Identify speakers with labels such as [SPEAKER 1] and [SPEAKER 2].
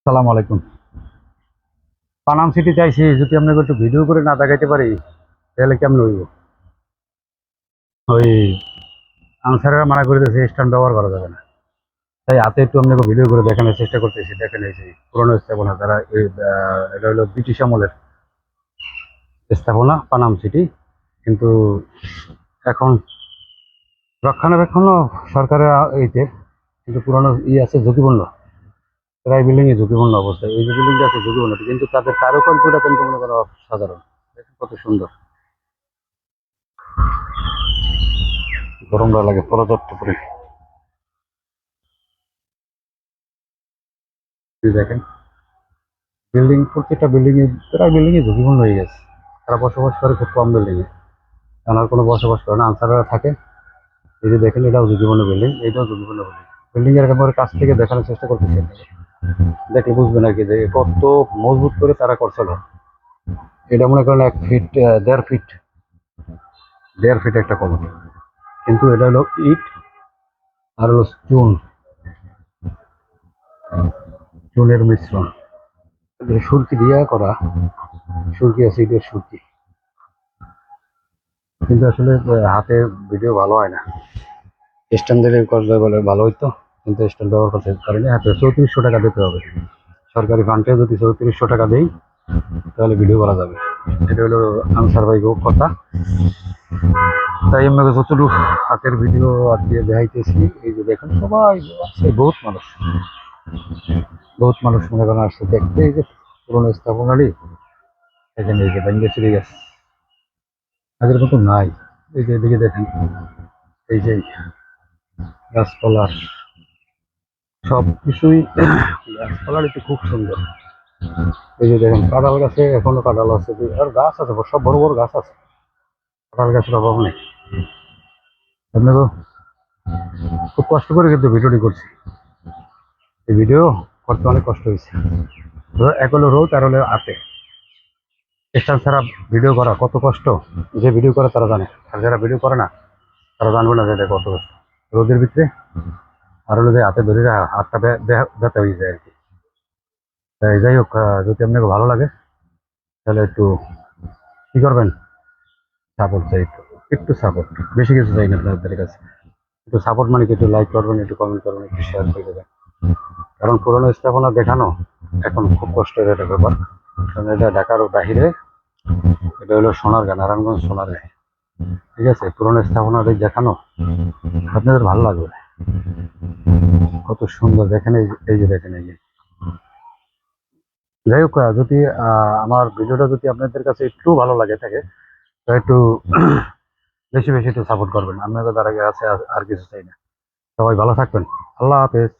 [SPEAKER 1] সালাম আলাইকুম। পানাম সিটি চাইছি, যদি আপনাকে একটু ভিডিও করে না দেখাইতে পারি তাহলে কেমন হইব? ওই আনসারেরা মানা করে দিয়েছে স্ট্যান্ড ব্যবহার করা যাবে না, তাই হাতে একটু আপনাকে ভিডিও করে দেখানোর চেষ্টা করতেছি। দেখেন এই যে পুরনো স্থাপনা, তারা এটা হলো ব্রিটিশ আমলের স্থাপনা পানাম সিটি, কিন্তু এখন রক্ষণাবেক্ষণও সরকারের এইতে, কিন্তু পুরনো আছে ঝুঁকিপূর্ণ, প্রায় বিল্ডিং এ ঝুঁকিপূর্ণ অবস্থায়। এই যে বিল্ডিংটা আছে ঝুঁকিপূর্ণ, কিন্তু তাদের কারুকার্যটা কিন্তু মনে করো সাধারণ। দেখেন কত সুন্দর, গরমটা লাগে পর্যাপ্ত করে। দেখেন বিল্ডিং, প্রত্যেকটা বিল্ডিং এ প্রায় বিল্ডিং এ ঝুঁকিপূর্ণ হয়ে গেছে। তারা বসবাস করে খুব কম বিল্ডিং এ, কারণ আর কোনো বসবাস করে না, আনসাররা থাকে। এই যে দেখেন এটাও ঝুঁকিপূর্ণ বিল্ডিং, এইটাও ঝুঁকিপূর্ণ বিল্ডিং। বিল্ডিং এর একেবারে কাছ থেকে দেখানোর চেষ্টা করতেছি আপনাকে। দেখলে বুঝবেন আর কি যে কত মজবুত করে তারা করছিল। এটা মনে করেন 1 ফিট, 1.5 ফিট, 1.5 ফিট একটা কমন, কিন্তু এটা হলো ইট আর হলো চুন, চুনের মিশ্রণ, সুরকি দিয়া করা। সুরকি আছে, ইটের সুরকি। কিন্তু আসলে হাতে ভিডিও ভালো হয় না। স্ট্যান্ড দিলে করলে বলে ভালো হইতো, কিন্তু স্ট্যান্ড ব্যবহার করতে পারিনি। হাতে 3400 টাকা দিতে হবে সরকারি ফান্ডে। যদি 3400 টাকা দেই তাহলে ভিডিও করা যাবে। এটা হলো আনসার ভাই কথা। তাই আমি যতটুকু হাতের ভিডিও আর দিয়ে দেখাইতেছি। এই যে দেখেন সবাই আছে, বহুত মানুষ, বহুত মানুষ মনে করেন আসছে দেখতে। এই যে পুরোনো স্থাপনারই, এখানে এই যে ব্যাঙ্গে চলে গেছে, আগের মতো নাই। এই যে এদিকে দেখেন, এই যে গাছপালার সব কিছুই, গাছপালার একটু খুব সুন্দর। এই যে দেখেন কাঁঠাল গাছে এখনো কাঁঠাল আছে, আর গাছ আছে, সব বড় বড় গাছ আছে, কাঁঠাল গাছের অভাব নেই। আপনাকে খুব কষ্ট করে কিন্তু ভিডিওটি করছি। এই ভিডিও করতে অনেক কষ্ট হয়েছে। এক হলো রোদ, আর হলো হাতে স্ট্যান্ড ছাড়া ভিডিও করা কত কষ্ট। যে ভিডিও করে তারা জানে, আর যারা ভিডিও করে না তারা জানবে না যে এটা কত কষ্ট রোদের ভিতরে। আর হলো যে হাতে ধরে হাতটা ব্যথা হয়ে যায় আর কি। তাই যাই হোক, যদি আপনাকে ভালো লাগে তাহলে একটু কি করবেন, সাপোর্ট চাই, একটু একটু সাপোর্ট, বেশি কিছু চাই না আপনাদের কাছে। একটু সাপোর্ট মানে কি, একটু লাইক করবেন, একটু কমেন্ট করবেন, একটু শেয়ার করে দেবেন। কারণ পুরোনো স্থাপনা দেখানো এখন খুব কষ্টের একটা ব্যাপার। কারণ এটা ঢাকার বাহিরে, এটা হলো সোনারগাঁ, নারায়ণগঞ্জ সোনারগাঁ। ঠিক আছে, পুরোনো স্থাপনা দেখানো আপনাদের ভালো লাগবে। কত সুন্দর দেখেন, এই যে দেখেন এই যে। যাই হোক, যদি আমার ভিডিওটা যদি আপনাদের কাছে একটু ভালো লাগে থাকে, তো একটু বেশি বেশি একটু সাপোর্ট করবেন। আপনাদের দ্বারা আছে আর কিছু চাই না। সবাই ভালো থাকবেন। আল্লাহ হাফেজ।